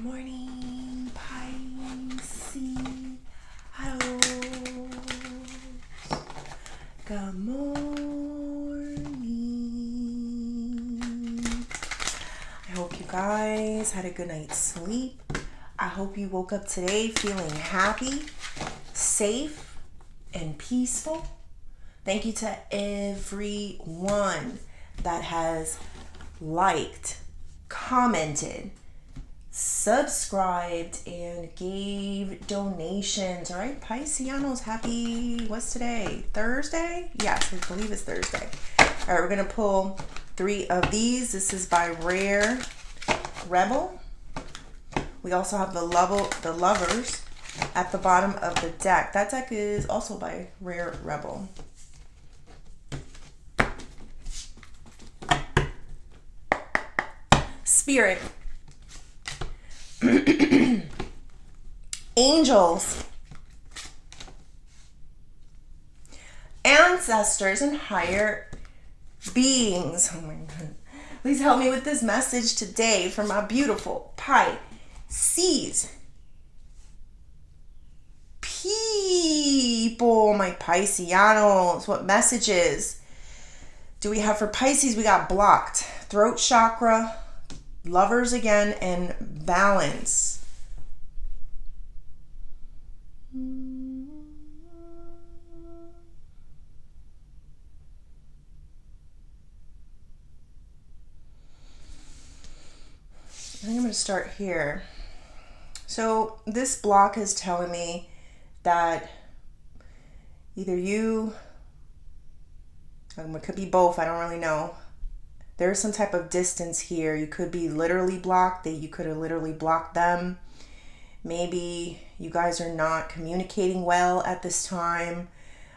morning, Pisces. Hello. Good morning. I hope you guys had a good night's sleep. I hope you woke up today feeling happy, safe, and peaceful. Thank you to everyone that has liked, commented, subscribed, and gave donations. All right, Pisceanos, happy, what's today? Thursday? Yes, I believe it's Thursday. All right, we're going to pull 3 of these. This is by Rare Rebel. We also have the Lovers at the bottom of the deck. That deck is also by Rare Rebel. Spirit. Angels, ancestors, and higher beings. Oh my God. Please help me with this message today for my beautiful Pisces people, my Pisceanos. What messages do we have for Pisces? We got blocked, throat chakra, Lovers again, and balance. I think I'm going to start here. So this block is telling me that either you, it could be both, I don't really know. There's some type of distance here. You could be literally blocked, that you could have literally blocked them. Maybe you guys are not communicating well at this time.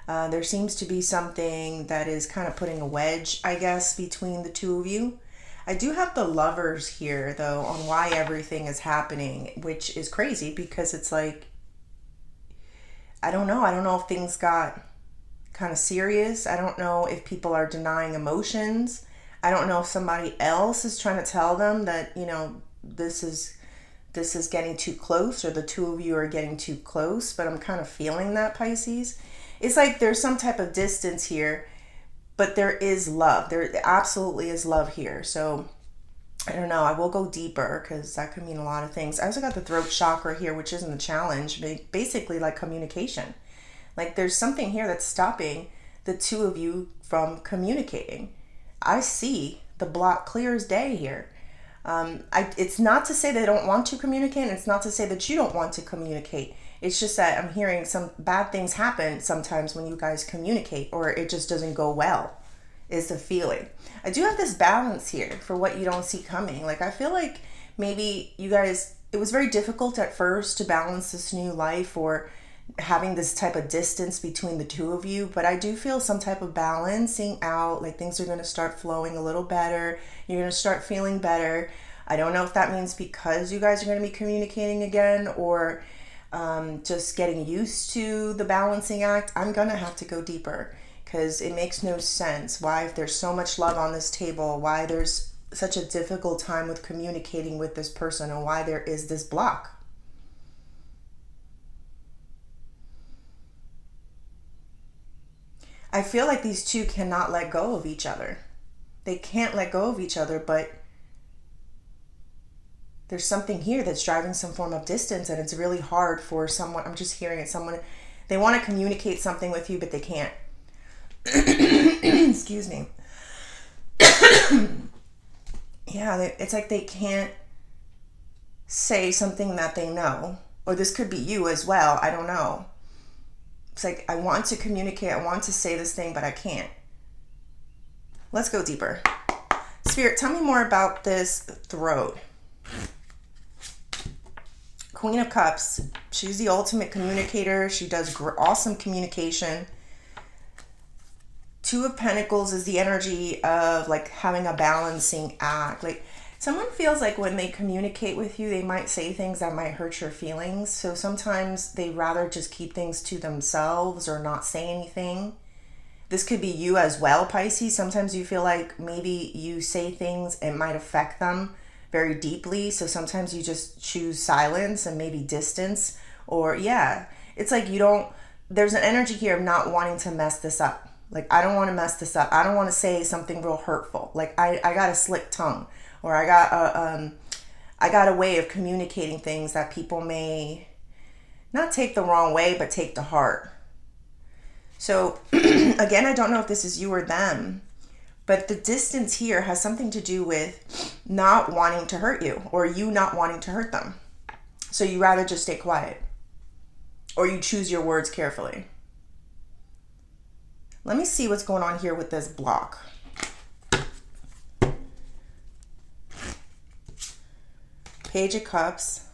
There seems to be something that is kind of putting a wedge, I guess, between the two of you. I do have the Lovers here, though, on why everything is happening, which is crazy because it's like, I don't know. I don't know if things got kind of serious. I don't know if people are denying emotions. I don't know if somebody else is trying to tell them that, you know, this is getting too close, or the two of you are getting too close, but I'm kind of feeling that, Pisces. It's like there's some type of distance here, but there is love. There absolutely is love here. So I don't know. I will go deeper because that could mean a lot of things. I also got the throat chakra here, which isn't a challenge, but basically like communication. Like there's something here that's stopping the two of you from communicating. I see the block clear as day here. It's not to say they don't want to communicate, and it's not to say that you don't want to communicate. It's just that I'm hearing some bad things happen sometimes when you guys communicate, or it just doesn't go well, is the feeling. I do have this balance here for what you don't see coming. Like I feel like maybe you guys, it was very difficult at first to balance this new life or having this type of distance between the two of you, but I do feel some type of balancing out. Like things are going to start flowing a little better. You're going to start feeling better. I don't know if that means because you guys are going to be communicating again, or just getting used to the balancing act. I'm going to have to go deeper because it makes no sense why, if there's so much love on this table, why there's such a difficult time with communicating with this person, and why there is this block. I feel like these two cannot let go of each other. They can't let go of each other, but there's something here that's driving some form of distance, and it's really hard for someone. I'm just hearing it. Someone, they want to communicate something with you, but they can't. Excuse me. Yeah, it's like they can't say something that they know. Or this could be you as well. I don't know. It's like, I want to communicate. I want to say this thing, but I can't. Let's go deeper. Spirit, tell me more about this throat. Queen of Cups. She's the ultimate communicator. She does awesome communication. Two of Pentacles is the energy of like having a balancing act. Like someone feels like when they communicate with you, they might say things that might hurt your feelings. So sometimes they rather just keep things to themselves or not say anything. This could be you as well, Pisces. Sometimes you feel like maybe you say things, it might affect them, very deeply. So sometimes you just choose silence and maybe distance, or yeah, it's like you don't, there's an energy here of not wanting to mess this up. Like, I don't want to mess this up. I don't want to say something real hurtful. Like, I got a slick tongue, or I got a way of communicating things that people may not take the wrong way, but take to heart. So again, I don't know if this is you or them, but the distance here has something to do with not wanting to hurt you, or you not wanting to hurt them. So you rather just stay quiet, or you choose your words carefully. Let me see what's going on here with this block. Page of Cups.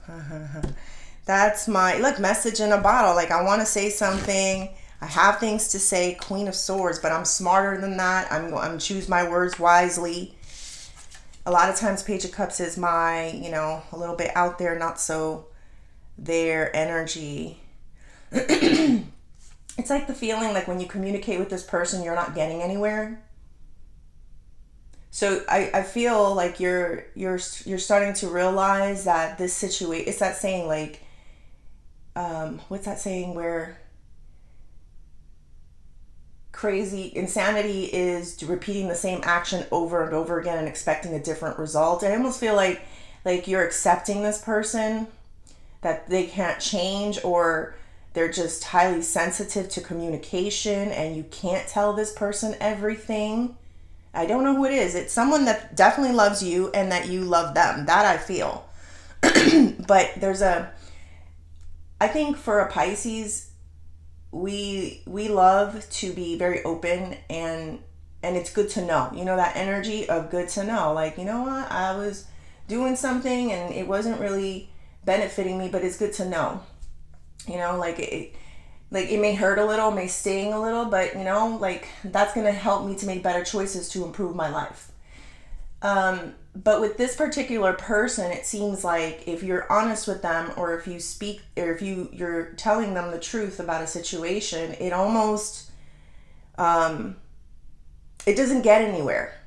That's my, look, message in a bottle. Like, I want to say something. I have things to say. Queen of Swords, but I'm smarter than that. I'm choose my words wisely. A lot of times Page of Cups is my, you know, a little bit out there, not so there energy. It's like the feeling like when you communicate with this person, you're not getting anywhere. So I feel like you're starting to realize that this situation, it's that saying like, what's that saying where crazy insanity is repeating the same action over and over again and expecting a different result. I almost feel like you're accepting this person, that they can't change, or they're just highly sensitive to communication and you can't tell this person everything. I don't know who it is. It's someone that definitely loves you and that you love them. That I feel. But I think for a Pisces, we love to be very open, and it's good to know. You know, that energy of good to know. Like, you know what? I was doing something and it wasn't really benefiting me, but it's good to know. You know, like it may hurt a little, may sting a little, but you know, like that's going to help me to make better choices to improve my life. But with this particular person, it seems like if you're honest with them, or if you speak, or if you're telling them the truth about a situation, it almost, it doesn't get anywhere.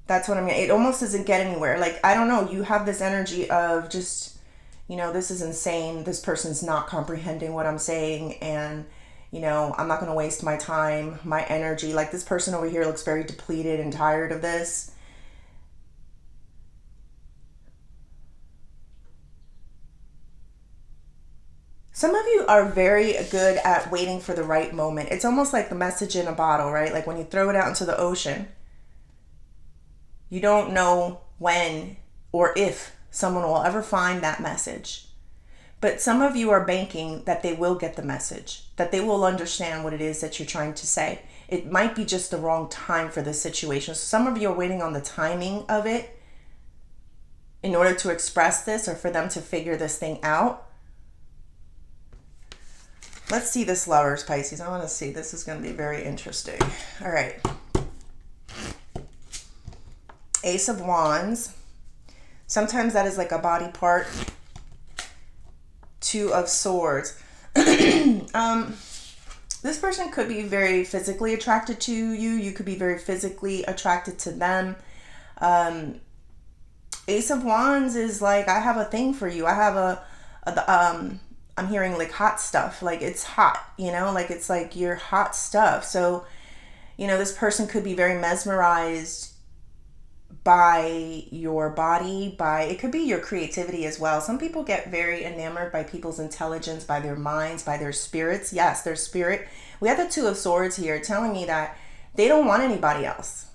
That's what I mean. It almost doesn't get anywhere. Like, I don't know, you have this energy of just, you know, this is insane. This person's not comprehending what I'm saying. And, you know, I'm not going to waste my time, my energy. Like, this person over here looks very depleted and tired of this. Some of you are very good at waiting for the right moment. It's almost like the message in a bottle, right? Like when you throw it out into the ocean, you don't know when or if someone will ever find that message. But some of you are banking that they will get the message, that they will understand what it is that you're trying to say. It might be just the wrong time for this situation. So some of you are waiting on the timing of it in order to express this, or for them to figure this thing out. Let's see this Lovers, Pisces. I want to see. This is going to be very interesting. All right. Ace of Wands. Sometimes that is like a body part. Two of Swords. This person could be very physically attracted to you. You could be very physically attracted to them. Ace of Wands is like, I have a thing for you. I have I'm hearing like hot stuff. Like, it's hot, you know, like it's like you're hot stuff. So, you know, this person could be very mesmerized by your body, it could be your creativity as well. Some people get very enamored by people's intelligence, by their minds, by their spirits. Yes, their spirit. We have the Two of Swords here telling me that they don't want anybody else.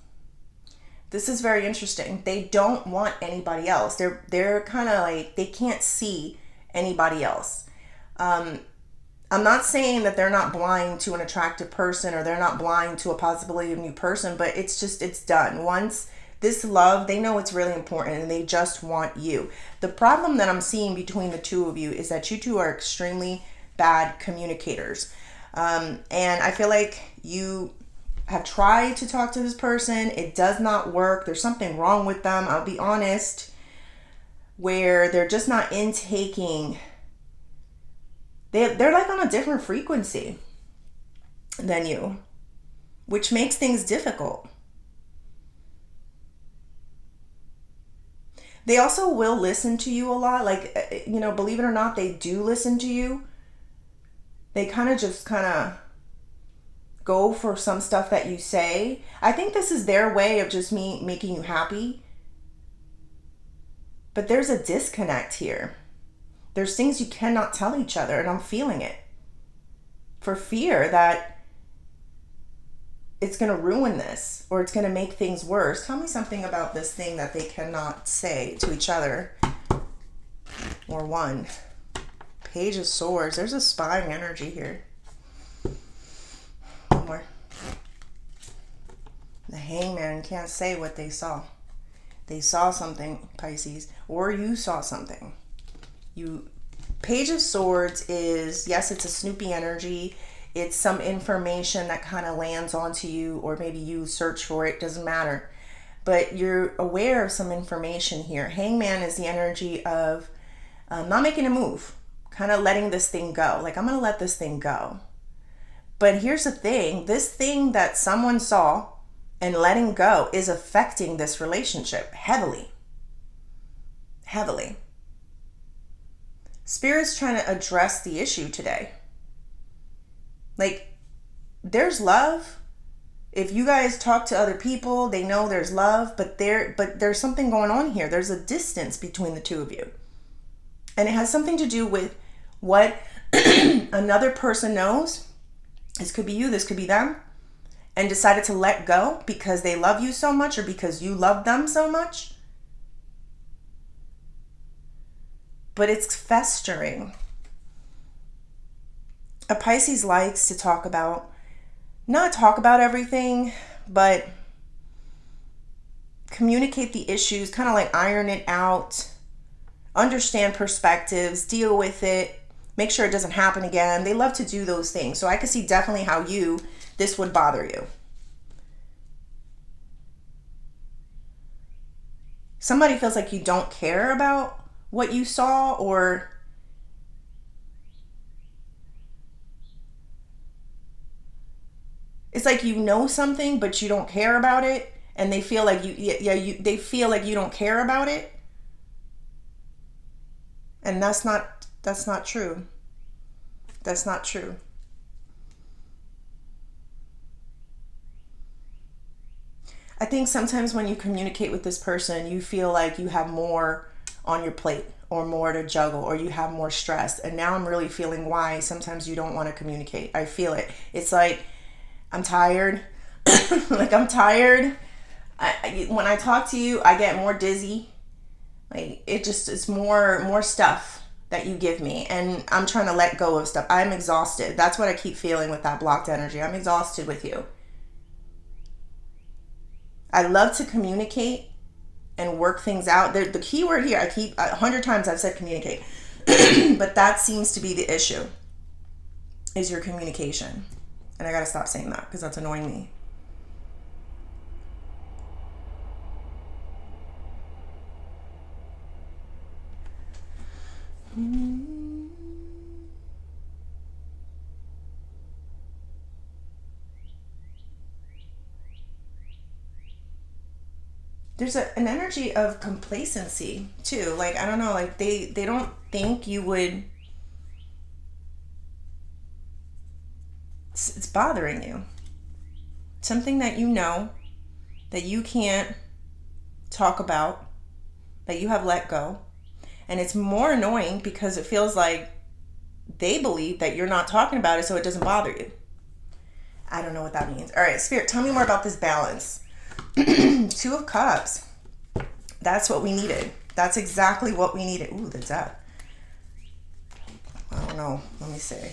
This is very interesting. They don't want anybody else. They're kind of like, they can't see anybody else. I'm not saying that they're not blind to an attractive person, or they're not blind to a possibility of a new person, but it's just, it's done. Once this love, they know it's really important and they just want you. The problem that I'm seeing between the two of you is that you two are extremely bad communicators. And I feel like you have tried to talk to this person. It does not work. There's something wrong with them. I'll be honest, where they're just not intaking. They're like on a different frequency than you, which makes things difficult. They also will listen to you a lot. Like, you know, believe it or not, they do listen to you. They kind of go for some stuff that you say. I think this is their way of just me making you happy. But there's a disconnect here. There's things you cannot tell each other, and I'm feeling it. For fear that it's going to ruin this, or it's going to make things worse. Tell me something about this thing that they cannot say to each other. Or one. Page of Swords. There's a spying energy here. One more. The Hangman can't say what they saw. They saw something, Pisces, or you saw something. Page of Swords is, yes, it's a snoopy energy. It's some information that kind of lands onto you, or maybe you search for it, doesn't matter. But you're aware of some information here. Hangman is the energy of not making a move, kind of letting this thing go. Like, I'm going to let this thing go. But here's the thing. This thing that someone saw and letting go is affecting this relationship heavily. Heavily. Spirit's trying to address the issue today. Like, there's love. If you guys talk to other people, they know there's love, but there's something going on here. There's a distance between the two of you. And it has something to do with what another person knows. This could be you, this could be them, and decided to let go because they love you so much, or because you love them so much. But it's festering. A Pisces likes to not talk about everything, but communicate the issues, kind of like iron it out, understand perspectives, deal with it, make sure it doesn't happen again. They love to do those things. So I can see definitely how this would bother you. Somebody feels like you don't care about what you saw, or it's like you know something but you don't care about it, and they feel like they feel like you don't care about it. And that's not true. That's not true. I think sometimes when you communicate with this person, you feel like you have more on your plate, or more to juggle, or you have more stress. And now I'm really feeling why sometimes you don't want to communicate. I feel it. It's like, I'm tired. Like, I'm tired. When I talk to you, I get more dizzy. Like, it's more stuff that you give me, and I'm trying to let go of stuff. I'm exhausted. That's what I keep feeling with that blocked energy. I'm exhausted with you. I love to communicate and work things out. The key word here, 100 times I've said communicate, but that seems to be the issue, is your communication. And I gotta stop saying that because that's annoying me. There's an energy of complacency too. Like, I don't know, like they don't think you would. It's bothering you. Something that you know that you can't talk about, that you have let go. And it's more annoying because it feels like they believe that you're not talking about it, so it doesn't bother you. I don't know what that means. All right, Spirit, tell me more about this balance. 2 of Cups. That's what we needed. That's exactly what we needed. Ooh, the Death. I don't know. Let me see.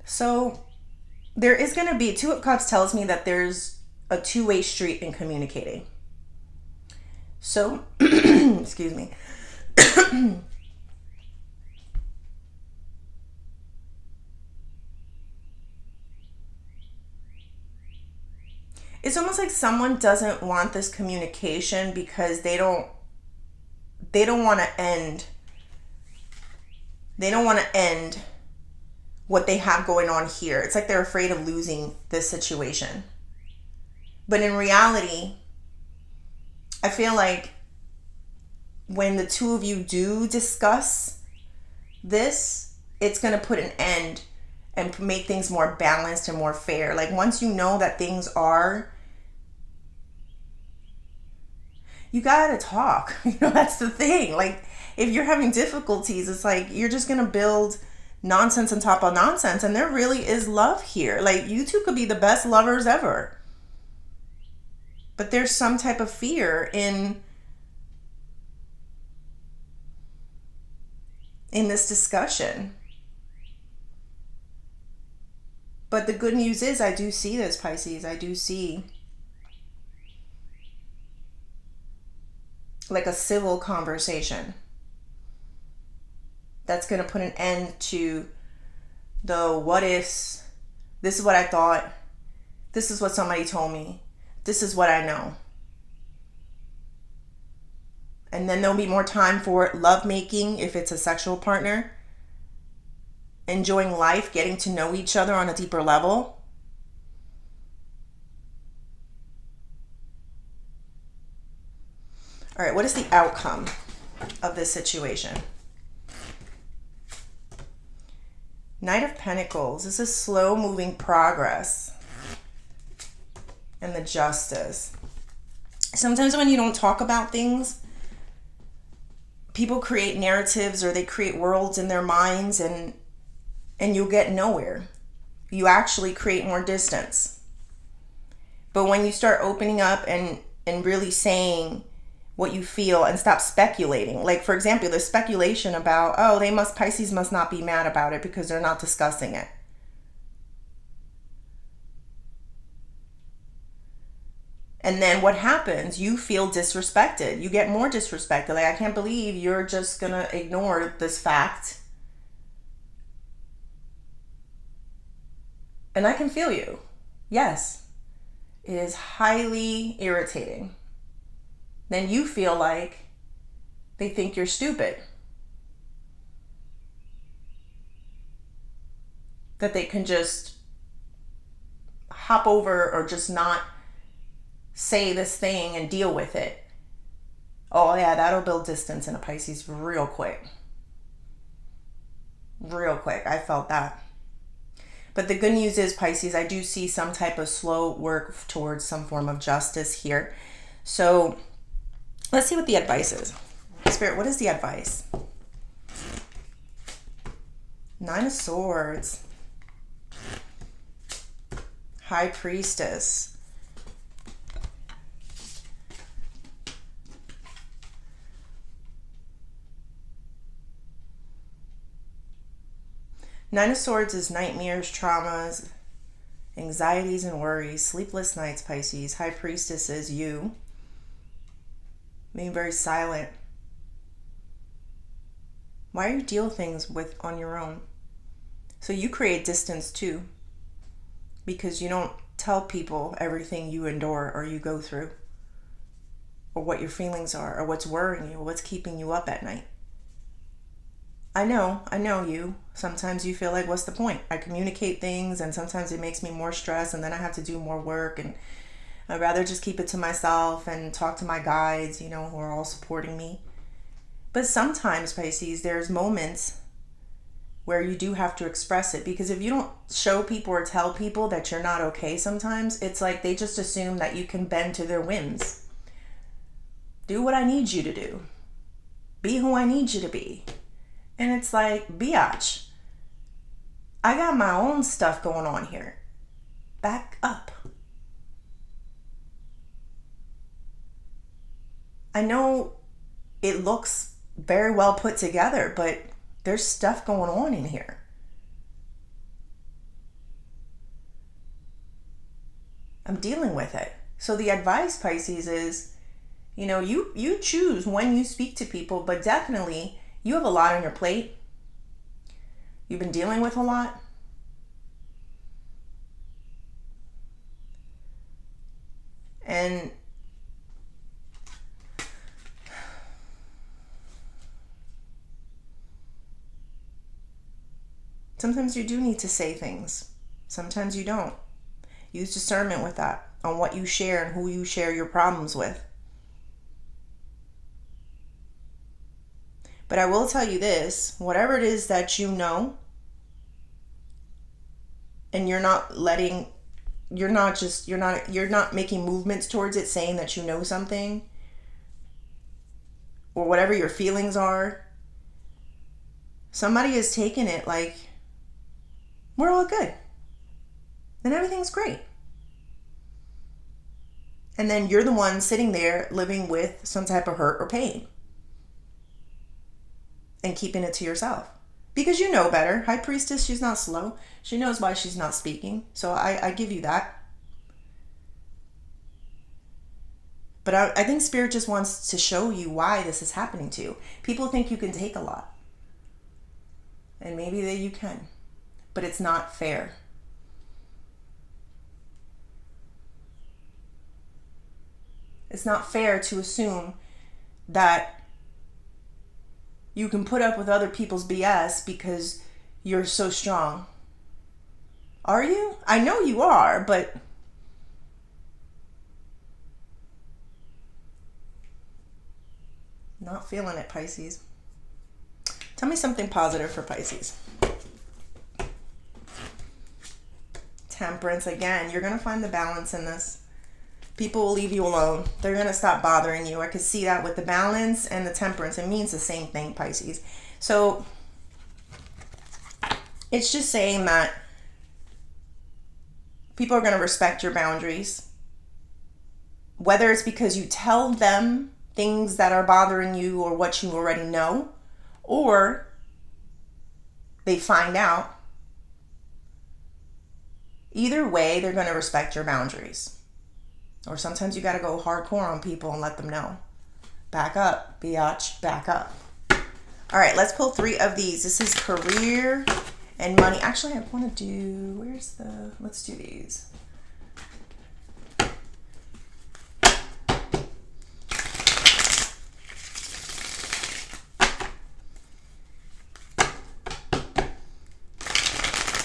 So there is going to be, 2 of Cups tells me that there's a two-way street in communicating. So, excuse me. It's almost like someone doesn't want this communication because they don't want to end what they have going on here. It's like they're afraid of losing this situation. But in reality, I feel like when the two of you do discuss this, it's going to put an end and make things more balanced and more fair. Like once you know that things are, you gotta talk. That's the thing. Like if you're having difficulties, it's like you're just gonna build nonsense on top of nonsense, and there really is love here. Like you two could be the best lovers ever, but there's some type of fear in this discussion. But the good news is I do see this, Pisces. I do see like a civil conversation that's going to put an end to the what ifs. This is what I thought. This is what somebody told me. This is what I know. And then there'll be more time for love making if it's a sexual partner. Enjoying life, getting to know each other on a deeper level. All right, what is the outcome of this situation? Knight of Pentacles. This is slow moving progress. And the Justice. Sometimes when you don't talk about things, people create narratives or they create worlds in their minds, and you'll get nowhere. You actually create more distance. But when you start opening up and really saying what you feel and stop speculating. Like for example, the speculation about, oh, Pisces must not be mad about it because they're not discussing it. And then what happens? You feel disrespected. You get more disrespected. Like, I can't believe you're just going to ignore this fact. And I can feel you. Yes. It is highly irritating. Then you feel like they think you're stupid. That they can just hop over or just not say this thing and deal with it. Oh yeah, that'll build distance in a Pisces real quick. Real quick. I felt that. But the good news is, Pisces, I do see some type of slow work towards some form of justice here. So let's see what the advice is. Spirit, what is the advice? 9 of Swords. High Priestess. Nine of Swords is nightmares, traumas, anxieties, and worries. Sleepless nights, Pisces. High Priestess is you. Being very silent. Why do you deal things on your own? So you create distance too. Because you don't tell people everything you endure or you go through. Or what your feelings are. Or what's worrying you. Or what's keeping you up at night. I know you. Sometimes you feel like, what's the point? I communicate things and sometimes it makes me more stressed and then I have to do more work, and I'd rather just keep it to myself and talk to my guides, who are all supporting me. But sometimes, Pisces, there's moments where you do have to express it, because if you don't show people or tell people that you're not okay sometimes, it's like they just assume that you can bend to their whims. Do what I need you to do. Be who I need you to be. And it's like, biatch, I got my own stuff going on here. Back up. I know it looks very well put together, but there's stuff going on in here. I'm dealing with it. So the advice, Pisces, is, you choose when you speak to people, but definitely you have a lot on your plate. You've been dealing with a lot. And Sometimes you do need to say things. Sometimes you don't. Use discernment with that, on what you share and who you share your problems with. But I will tell you this, whatever it is that you know, and you're not making movements towards it saying that you know something, or whatever your feelings are, somebody is taking it like we're all good and everything's great. And then you're the one sitting there living with some type of hurt or pain and keeping it to yourself. Because you know better. High Priestess, she's not slow. She knows why she's not speaking. So I give you that. But I think Spirit just wants to show you why this is happening to you. People think you can take a lot. And maybe that you can. But it's not fair. It's not fair to assume that you can put up with other people's BS because you're so strong. Are you? I know you are, but not feeling it, Pisces. Tell me something positive for Pisces. Temperance, again, you're going to find the balance in this. People will leave you alone. They're going to stop bothering you. I could see that with the balance and the temperance. It means the same thing, Pisces. So it's just saying that people are going to respect your boundaries. Whether it's because you tell them things that are bothering you or what you already know, or they find out. Either way, they're going to respect your boundaries. Or sometimes you got to go hardcore on people and let them know. Back up, biatch, back up. All right, let's pull 3 of these. This is career and money. Actually, I want to do, let's do these.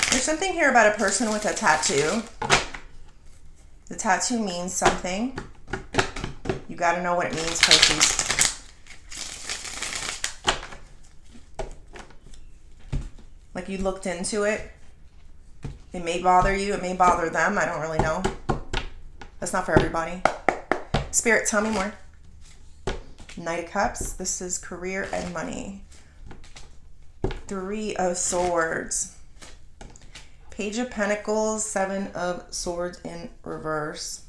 There's something here about a person with a tattoo. The tattoo means something. You got to know what it means, Pisces. Like you looked into it. It may bother you. It may bother them. I don't really know. That's not for everybody. Spirit, tell me more. Knight of Cups. This is career and money. 3 of Swords. Page of Pentacles, 7 of Swords in reverse.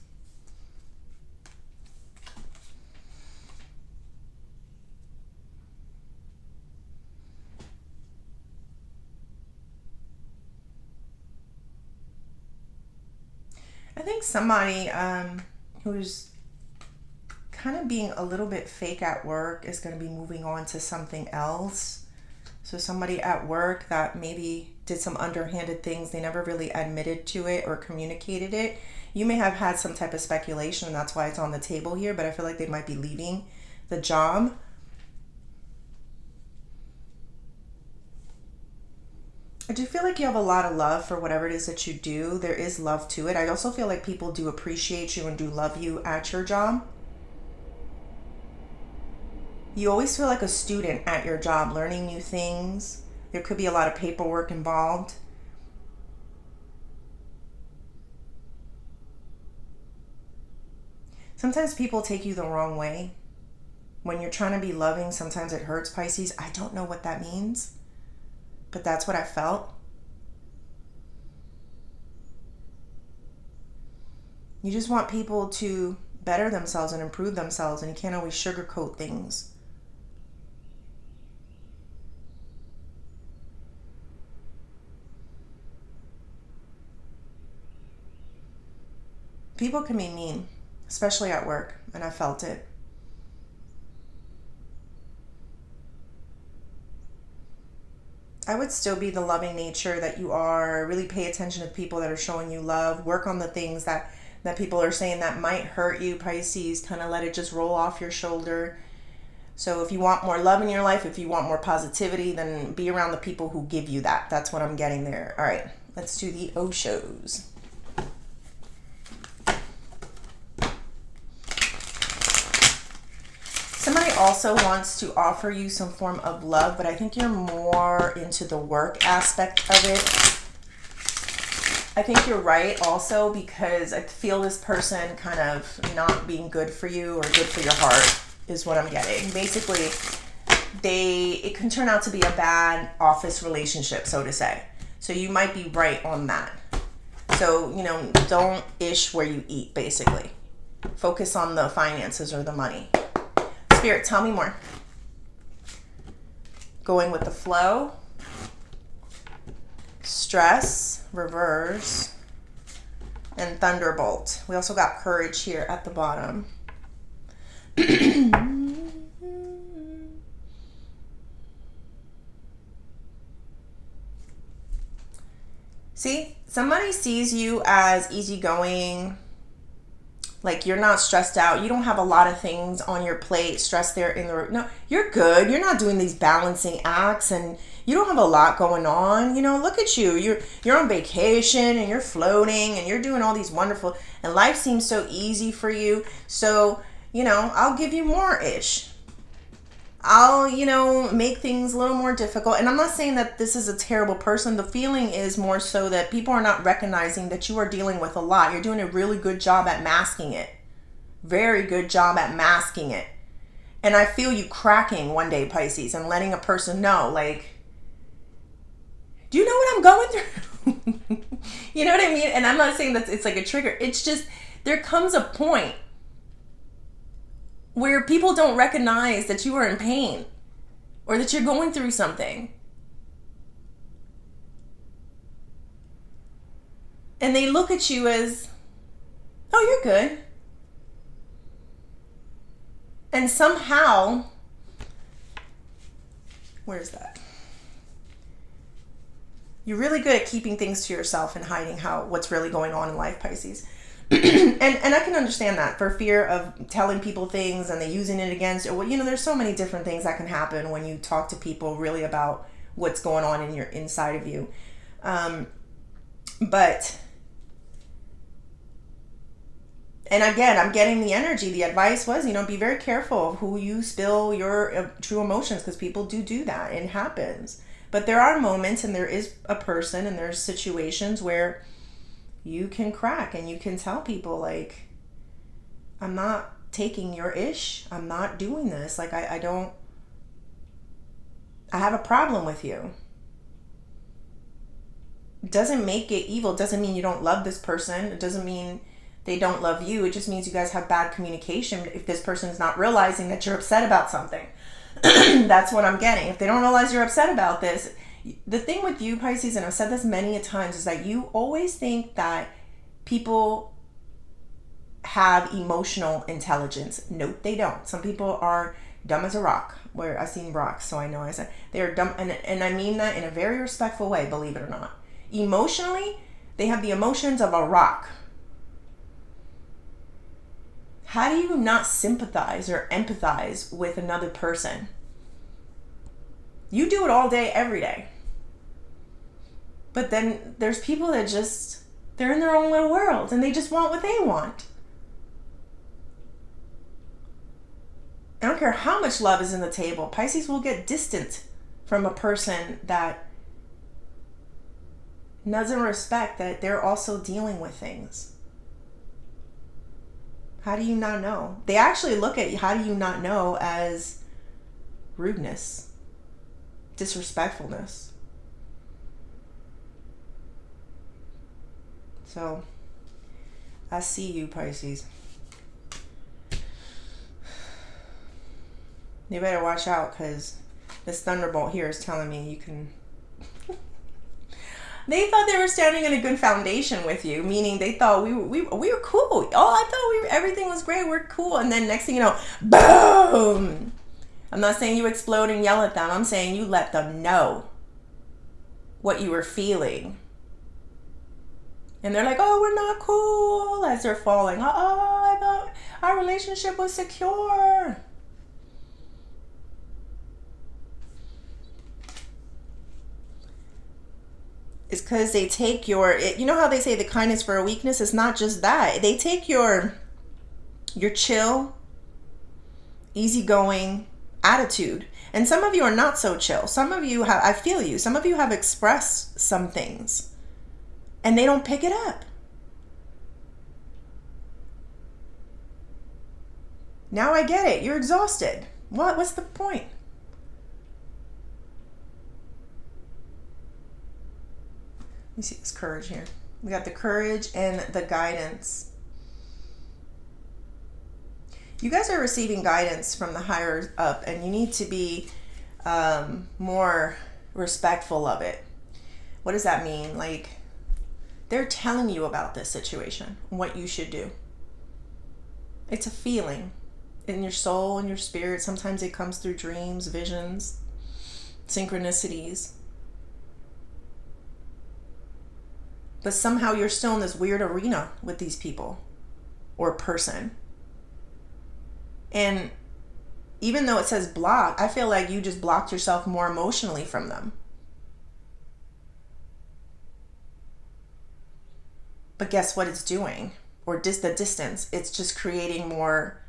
I think somebody who's kind of being a little bit fake at work is going to be moving on to something else. So somebody at work that maybe did some underhanded things, they never really admitted to it or communicated it. You may have had some type of speculation, and that's why it's on the table here, but I feel like they might be leaving the job. I do feel like you have a lot of love for whatever it is that you do. There is love to it. I also feel like people do appreciate you and do love you at your job. You always feel like a student at your job, learning new things. There could be a lot of paperwork involved. Sometimes people take you the wrong way. When you're trying to be loving, sometimes it hurts, Pisces. I don't know what that means, but that's what I felt. You just want people to better themselves and improve themselves, and you can't always sugarcoat things. People can be mean, especially at work, and I felt it. I would still be the loving nature that you are. Really pay attention to people that are showing you love. Work on the things that people are saying that might hurt you, Pisces. Kind of let it just roll off your shoulder. So if you want more love in your life, if you want more positivity, then be around the people who give you that. That's what I'm getting there. All right, let's do the Oshos. Somebody also wants to offer you some form of love, but I think you're more into the work aspect of it. I think you're right also, because I feel this person kind of not being good for you or good for your heart is what I'm getting. Basically, it can turn out to be a bad office relationship, so to say. So you might be right on that. So, don't ish where you eat, basically. Focus on the finances or the money. Spirit, tell me more. Going with the flow. Stress, reverse, and thunderbolt. We also got courage here at the bottom. See, somebody sees you as easygoing, like you're not stressed out. You don't have a lot of things on your plate, stress there in the room. No, you're good. You're not doing these balancing acts, and you don't have a lot going on. Look at you. You're on vacation and you're floating and you're doing all these wonderful, and life seems so easy for you. So, I'll give you more ish. I'll, make things a little more difficult. And I'm not saying that this is a terrible person. The feeling is more so that people are not recognizing that you are dealing with a lot. You're doing a really good job at masking it. Very good job at masking it. And I feel you cracking one day, Pisces, and letting a person know, like, do you know what I'm going through? You know what I mean? And I'm not saying that it's like a trigger. It's just, there comes a point where people don't recognize that you are in pain or that you're going through something. And they look at you as, oh, you're good. And somehow, where's that? You're really good at keeping things to yourself and hiding what's really going on in life, Pisces. and I can understand that, for fear of telling people things and they using it against you. Well, there's so many different things that can happen when you talk to people really about what's going on in your inside of you. But, and again, I'm getting the energy. The advice was, be very careful of who you spill your true emotions, because people do that. It happens. But there are moments, and there is a person, and there's situations where you can crack and you can tell people, like, I'm not taking your ish. I'm not doing this. Like, I have a problem with you. It doesn't make it evil. It doesn't mean you don't love this person. It doesn't mean they don't love you. It just means you guys have bad communication if this person is not realizing that you're upset about something. That's what I'm getting. If they don't realize you're upset about this, the thing with you, Pisces, and I've said this many a times, is that you always think that people have emotional intelligence. Nope, they don't. Some people are dumb as a rock. Where I've seen rocks, so I know I said they are dumb, and I mean that in a very respectful way, believe it or not. Emotionally, they have the emotions of a rock. How do you not sympathize or empathize with another person? You do it all day, every day. But then there's people that just, they're in their own little world and they just want what they want. I don't care how much love is in the table. Pisces will get distant from a person that doesn't respect that they're also dealing with things. How do you not know? They actually look at how do you not know as rudeness, disrespectfulness. So, I see you, Pisces. You better watch out, because this thunderbolt here is telling me you can... They thought they were standing in a good foundation with you, meaning they thought we were cool. Oh, I thought everything was great. We're cool. And then next thing you know, boom! I'm not saying you explode and yell at them. I'm saying you let them know what you were feeling. And they're like, oh, we're not cool, as they're falling. Oh, I thought our relationship was secure. is because they take your, you know how they say the kindness for a weakness? It's not just that. They take your chill, easygoing attitude. And some of you are not so chill. Some of you have, I feel you, some of you have expressed some things and they don't pick it up. Now I get it. You're exhausted. What's the point? Let me see this courage here. We got the courage and the guidance. You guys are receiving guidance from the higher up, and you need to be more respectful of it. What does that mean? Like, they're telling you about this situation, what you should do. It's a feeling in your soul and your spirit. Sometimes it comes through dreams, visions, synchronicities. But somehow you're still in this weird arena with these people or person. And even though it says block, I feel like you just blocked yourself more emotionally from them. But guess what it's doing? Or the distance, it's just creating more.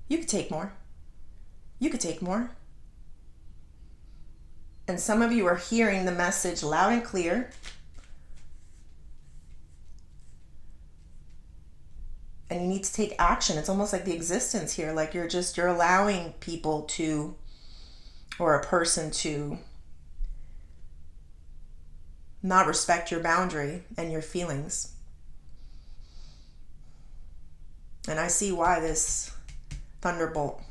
You could take more. You could take more. And some of you are hearing the message loud and clear. And you need to take action. It's almost like the existence here. Like you're allowing people to, or a person to, not respect your boundary and your feelings. And I see why this thunderbolt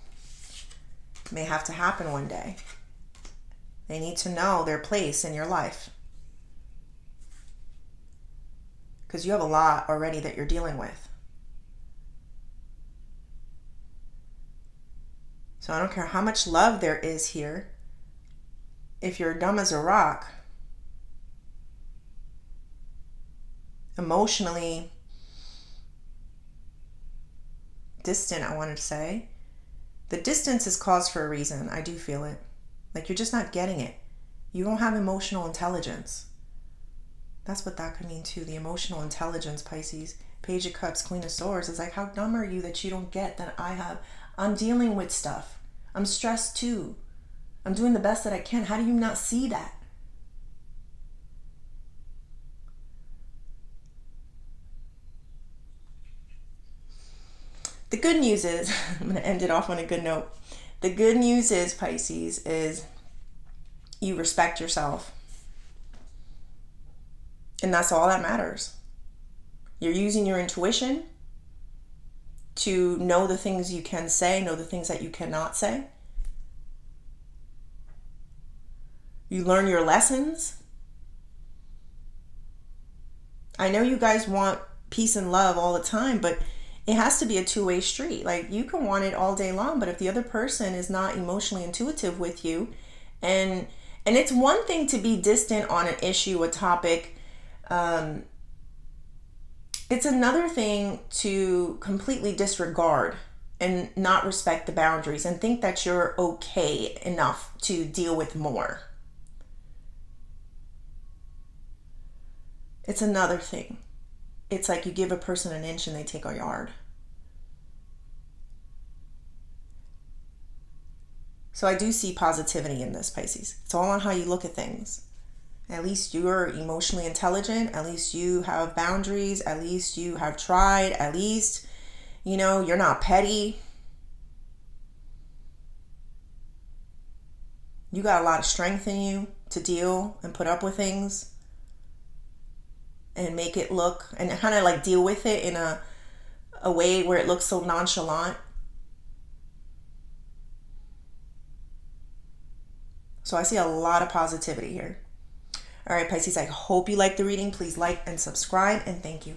may have to happen one day. They need to know their place in your life. Because you have a lot already that you're dealing with. So I don't care how much love there is here. If you're dumb as a rock, emotionally distant, I wanted to say. The distance is caused for a reason. I do feel it. Like you're just not getting it. You don't have emotional intelligence. That's what that could mean too. The emotional intelligence, Pisces. Page of Cups, Queen of Swords. It's like, how dumb are you that you don't get that I'm dealing with stuff. I'm stressed too. I'm doing the best that I can. How do you not see that? The good news is, I'm going to end it off on a good note. The good news is, Pisces, is you respect yourself. And that's all that matters. You're using your intuition to know the things you can say, know the things that you cannot say. You learn your lessons. I know you guys want peace and love all the time, but it has to be a two-way street. Like, you can want it all day long, but if the other person is not emotionally intuitive with you, and it's one thing to be distant on an issue, a topic, it's another thing to completely disregard and not respect the boundaries and think that you're okay enough to deal with more. It's another thing. It's like you give a person an inch and they take a yard. So I do see positivity in this, Pisces. It's all on how you look at things. At least you're emotionally intelligent. At least you have boundaries. At least you have tried. At least, you're not petty. You got a lot of strength in you to deal and put up with things and make it look, and kind of like deal with it in a way where it looks so nonchalant. So I see a lot of positivity here. All right, Pisces, I hope you liked the reading. Please like and subscribe, and thank you.